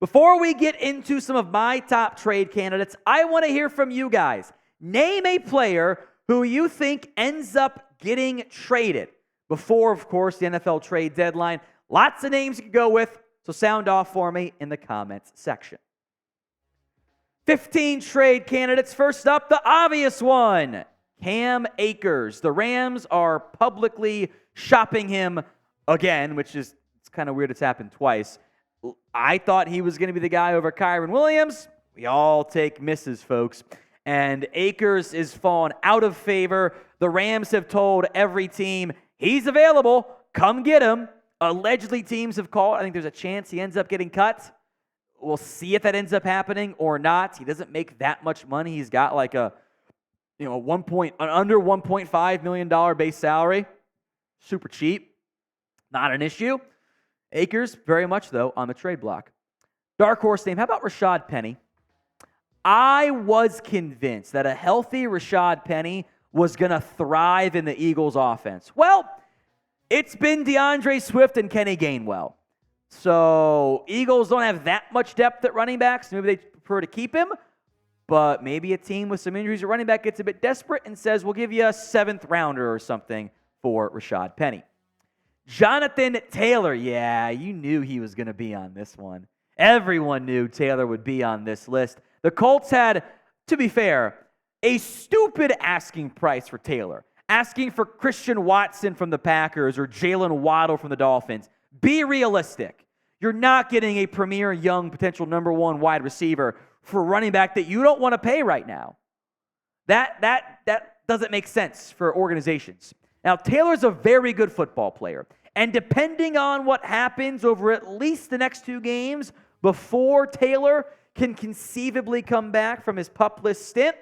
Before we get into some of my top trade candidates, I want to hear from you guys. Name a player who you think ends up getting traded before, of course, the NFL trade deadline. Lots of names you can go with, so sound off for me in the comments section. 15 trade candidates. First up, the obvious one, Cam Akers. The Rams are publicly shopping him again, which is it's kind of weird it's happened twice. I thought he was going to be the guy over Kyren Williams. We all take misses, folks. And Akers is fallen out of favor. The Rams have told every team, he's available. Come get him. Allegedly, teams have called. I think there's a chance he ends up getting cut. We'll see if that ends up happening or not. He doesn't make that much money. He's got like an under $1.5 million base salary. Super cheap. Not an issue. Akers, very much, though, on the trade block. Dark horse name, how about Rashaad Penny? I was convinced that a healthy Rashaad Penny was going to thrive in the Eagles' offense. Well, it's been DeAndre Swift and Kenny Gainwell. So Eagles don't have that much depth at running backs. Maybe they prefer to keep him. But maybe a team with some injuries at running back gets a bit desperate and says, we'll give you a 7th rounder or something for Rashaad Penny. Jonathan Taylor. Yeah, you knew he was going to be on this one. Everyone knew Taylor would be on this list. The Colts had, to be fair, a stupid asking price for Taylor. Asking for Christian Watson from the Packers or Jalen Waddle from the Dolphins. Be realistic. You're not getting a premier young potential number 1 wide receiver for a running back that you don't want to pay right now. That doesn't make sense for organizations. Now, Taylor's a very good football player. And depending on what happens over at least the next 2 games before Taylor can conceivably come back from his pup-less stint,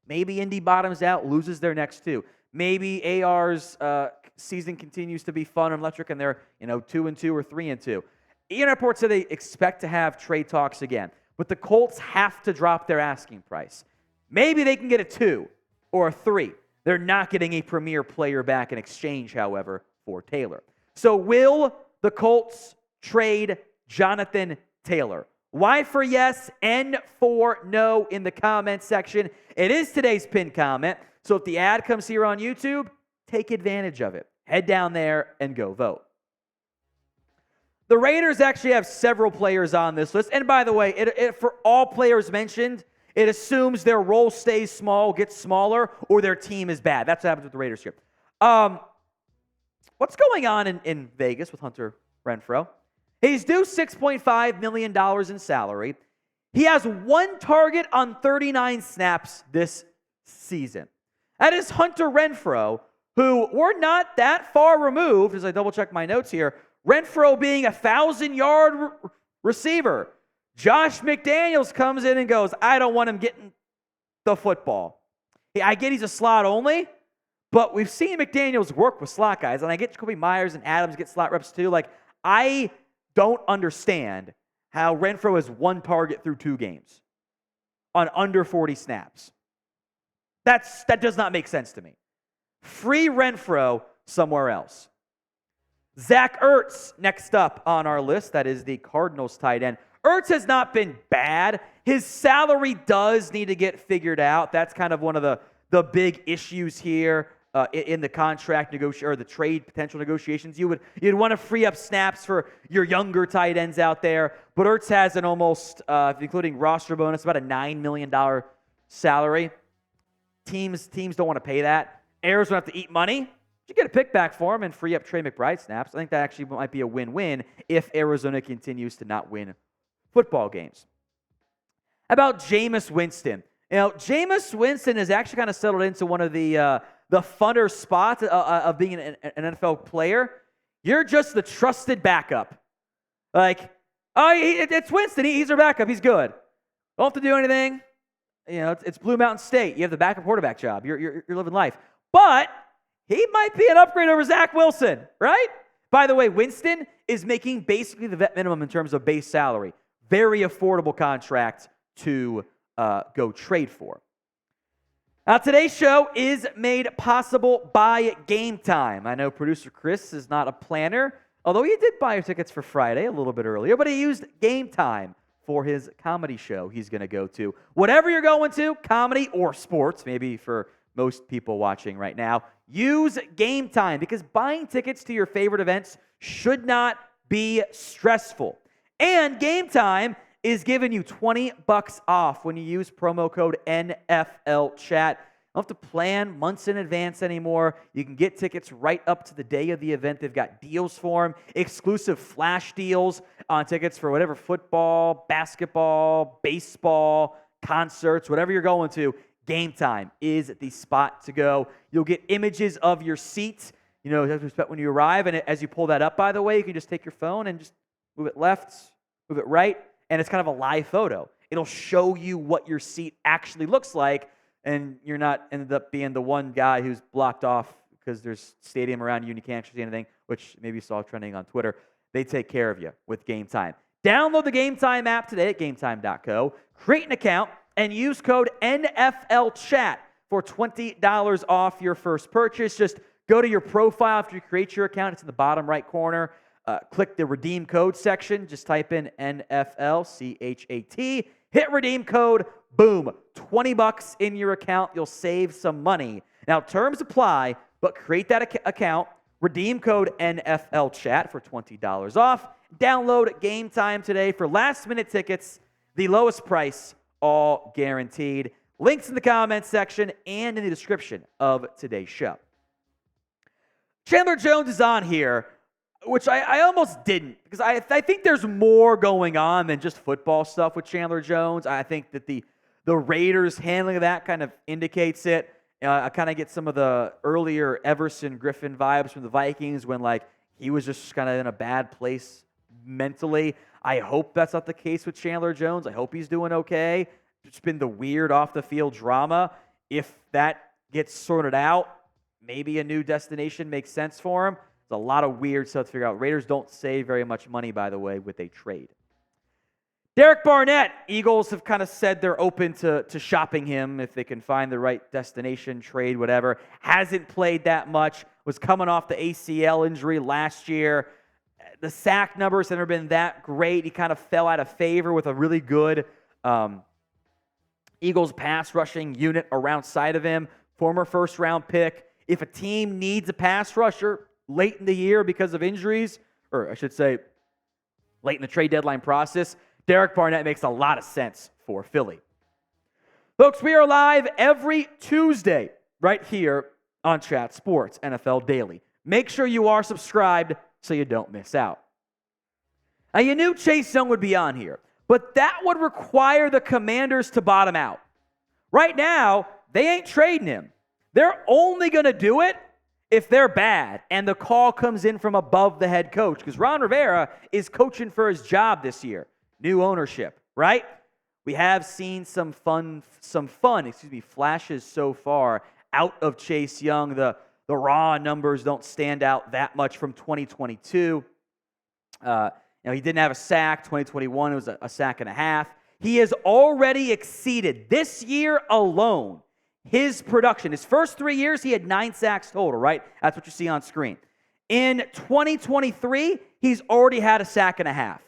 maybe Indy bottoms out, loses their next 2. Maybe AR's season continues to be fun and electric, and they're 2-2 or 3-2. Ian Rappaport said they expect to have trade talks again, but the Colts have to drop their asking price. Maybe they can get a 2 or a 3. They're not getting a premier player back in exchange, however, for Taylor. So will the Colts trade Jonathan Taylor? Y for yes, N for no in the comment section. It is today's pinned comment, so if the ad comes here on YouTube, take advantage of it. Head down there and go vote. The Raiders actually have several players on this list. And by the way, for all players mentioned, it assumes their role stays small, gets smaller, or their team is bad. That's what happens with the Raiders here. What's going on in Vegas with Hunter Renfrow? He's due $6.5 million in salary. He has 1 target on 39 snaps this season. That is Hunter Renfrow, who we're not that far removed, as I double-check my notes here, Renfrow being a 1,000-yard receiver. Josh McDaniels comes in and goes, I don't want him getting the football. I get he's a slot only, but we've seen McDaniels work with slot guys, and I get Jacoby Myers and Adams get slot reps too. I don't understand how Renfrow has 1 target through 2 games on under 40 snaps. That does not make sense to me. Free Renfrow somewhere else. Zach Ertz, next up on our list. That is the Cardinals tight end. Ertz has not been bad. His salary does need to get figured out. That's kind of one of the big issues here in the contract or the trade potential negotiations. You'd want to free up snaps for your younger tight ends out there. But Ertz has an almost, including roster bonus, about a $9 million salary. Teams don't want to pay that. Heirs will have to eat money. You get a pick back for him and free up Trey McBride snaps. I think that actually might be a win-win if Arizona continues to not win football games. How about Jameis Winston? Jameis Winston has actually kind of settled into one of the funner spots of being an NFL player. You're just the trusted backup. It's Winston. He's our backup. He's good. Don't have to do anything. It's Blue Mountain State. You have the backup quarterback job. You're living life. But he might be an upgrade over Zach Wilson, right? By the way, Winston is making basically the vet minimum in terms of base salary. Very affordable contract to go trade for. Now, today's show is made possible by Game Time. I know producer Chris is not a planner, although he did buy your tickets for Friday a little bit earlier, but he used Game Time for his comedy show he's going to go to. Whatever you're going to, comedy or sports, maybe for most people watching right now, use Game Time because buying tickets to your favorite events should not be stressful. And Game Time is giving you $20 off when you use promo code NFLChat. You don't have to plan months in advance anymore. You can get tickets right up to the day of the event. They've got deals for them, exclusive flash deals on tickets for whatever football, basketball, baseball, concerts, whatever you're going to. Game Time is the spot to go. You'll get images of your seats, when you arrive. And as you pull that up, by the way, you can just take your phone and just move it left, move it right, and it's kind of a live photo. It'll show you what your seat actually looks like, and you're not ended up being the one guy who's blocked off because there's stadium around you and you can't actually see anything, which maybe you saw trending on Twitter. They take care of you with Game Time. Download the Game Time app today at gametime.co, create an account, and use code NFLChat for $20 off your first purchase. Just go to your profile after you create your account. It's in the bottom right corner. Click the redeem code section. Just type in NFLCHAT. Hit redeem code. Boom. $20 in your account. You'll save some money. Now, terms apply, but create that account. Redeem code NFLChat for $20 off. Download Game Time today for last-minute tickets. The lowest price, all guaranteed. Links in the comments section and in the description of today's show. Chandler Jones is on here, which I almost didn't, because I think there's more going on than just football stuff with Chandler Jones. I think that the Raiders handling of that kind of indicates it. I kind of get some of the earlier Everson Griffin vibes from the Vikings when he was just kind of in a bad place mentally. I hope that's not the case with Chandler Jones. I hope he's doing okay. It's been the weird off-the-field drama. If that gets sorted out, maybe a new destination makes sense for him. There's a lot of weird stuff to figure out. Raiders don't save very much money, by the way, with a trade. Derek Barrnett, Eagles have kind of said they're open to shopping him if they can find the right destination, trade, whatever. Hasn't played that much. Was coming off the ACL injury last year. The sack numbers have never been that great. He kind of fell out of favor with a really good Eagles pass rushing unit around side of him. Former first-round pick. If a team needs a pass rusher late in the year because of injuries, or I should say late in the trade deadline process, Derek Barrnett makes a lot of sense for Philly. Folks, we are live every Tuesday right here on Chat Sports NFL Daily. Make sure you are subscribed so you don't miss out. Now, you knew Chase Young would be on here, but that would require the Commanders to bottom out. Right now, they ain't trading him. They're only going to do it if they're bad and the call comes in from above the head coach, because Ron Rivera is coaching for his job this year. New ownership, right? We have seen some fun flashes so far out of Chase Young. The raw numbers don't stand out that much from 2022. He didn't have a sack. 2021, it was a sack and a half. He has already exceeded, this year alone, his production. His first 3 years, he had 9 sacks total, right? That's what you see on screen. In 2023, he's already had a sack and a half.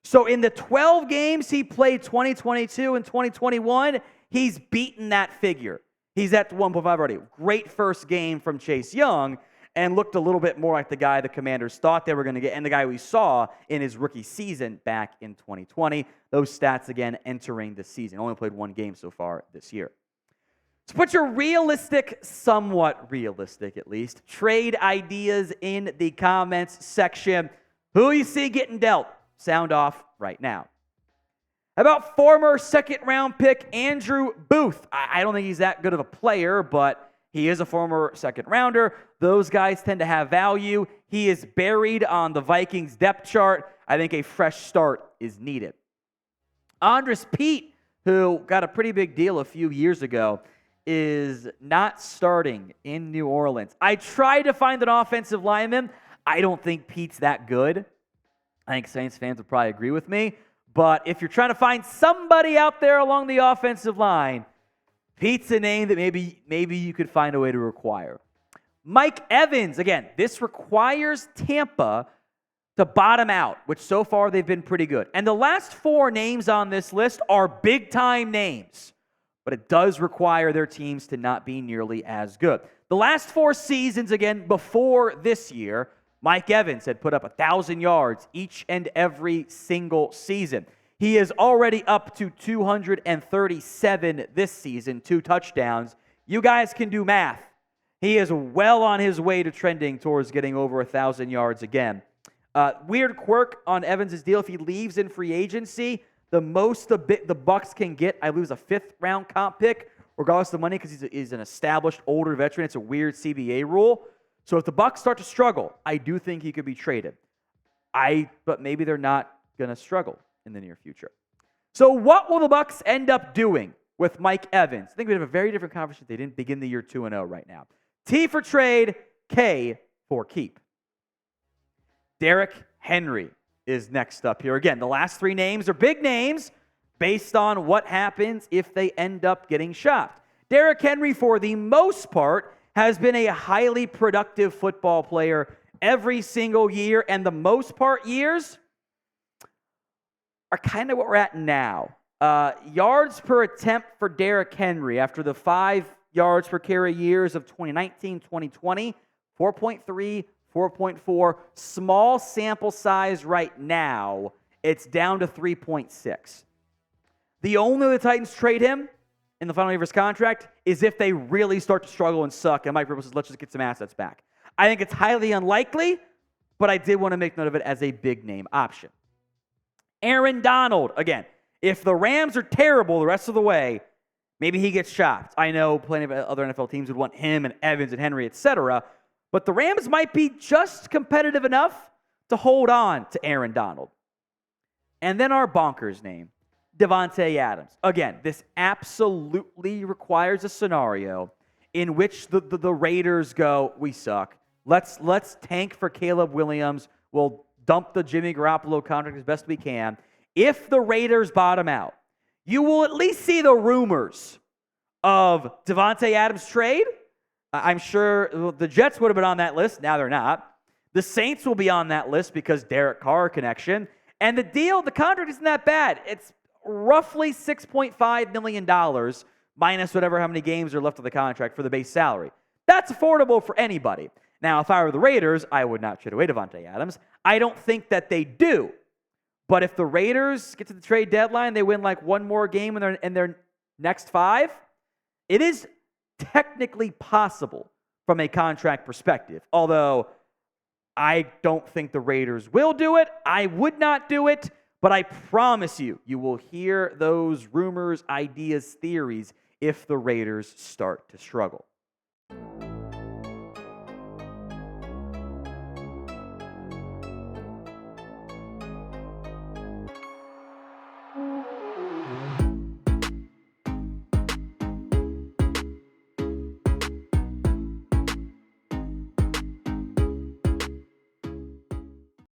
So in the 12 games he played 2022 and 2021, he's beaten that figure. He's at 1.5 already. Great first game from Chase Young, and looked a little bit more like the guy the Commanders thought they were going to get, and the guy we saw in his rookie season back in 2020. Those stats, again, entering the season. Only played 1 game so far this year. So put your realistic, somewhat realistic at least, trade ideas in the comments section. Who you see getting dealt? Sound off right now. How about former second-round pick Andrew Booth? I don't think he's that good of a player, but he is a former second-rounder. Those guys tend to have value. He is buried on the Vikings depth chart. I think a fresh start is needed. Andrus Peat, who got a pretty big deal a few years ago, is not starting in New Orleans. I tried to find an offensive lineman. I don't think Pete's that good. I think Saints fans would probably agree with me. But if you're trying to find somebody out there along the offensive line, Pete's a name that maybe you could find a way to acquire. Mike Evans, again, this requires Tampa to bottom out, which so far they've been pretty good. And the last 4 names on this list are big-time names, but it does require their teams to not be nearly as good. The last 4 seasons, again, before this year, Mike Evans had put up 1,000 yards each and every single season. He is already up to 237 this season, 2 touchdowns. You guys can do math. He is well on his way to trending towards getting over 1,000 yards again. Weird quirk on Evans' deal. If he leaves in free agency, the most the Bucs can get, I lose a 5th-round comp pick, regardless of the money, because he's an established older veteran. It's a weird CBA rule. So if the Bucs start to struggle, I do think he could be traded. But maybe they're not going to struggle in the near future. So what will the Bucs end up doing with Mike Evans? I think we have a very different conversation. They didn't begin the year 2-0 right now. T for trade, K for keep. Derrick Henry is next up here. Again, the last 3 names are big names based on what happens if they end up getting shopped. Derrick Henry, for the most part, has been a highly productive football player every single year, and the most part years are kind of what we're at now. Yards per attempt for Derrick Henry after the 5 yards per carry years of 2019, 2020, 4.3, 4.4. Small sample size right now. It's down to 3.6. The only way the Titans trade him in the final year of his contract is if they really start to struggle and suck, and Mike Vrabel says, let's just get some assets back. I think it's highly unlikely, but I did want to make note of it as a big-name option. Aaron Donald, again, if the Rams are terrible the rest of the way, maybe he gets shopped. I know plenty of other NFL teams would want him and Evans and Henry, etc., but the Rams might be just competitive enough to hold on to Aaron Donald. And then our bonkers name, Davante Adams. Again, this absolutely requires a scenario in which the Raiders go, we suck. Let's tank for Caleb Williams. We'll dump the Jimmy Garoppolo contract as best we can. If the Raiders bottom out, you will at least see the rumors of Davante Adams trade. I'm sure the Jets would have been on that list. Now they're not. The Saints will be on that list because Derek Carr connection. And the contract isn't that bad. It's roughly $6.5 million minus whatever how many games are left of the contract for the base salary. That's affordable for anybody. Now, if I were the Raiders, I would not trade away Davante Adams. I don't think that they do. But if the Raiders get to the trade deadline, they win like one more game in their next 5, it is technically possible from a contract perspective. Although I don't think the Raiders will do it. I would not do it. But I promise you, you will hear those rumors, ideas, theories if the Raiders start to struggle.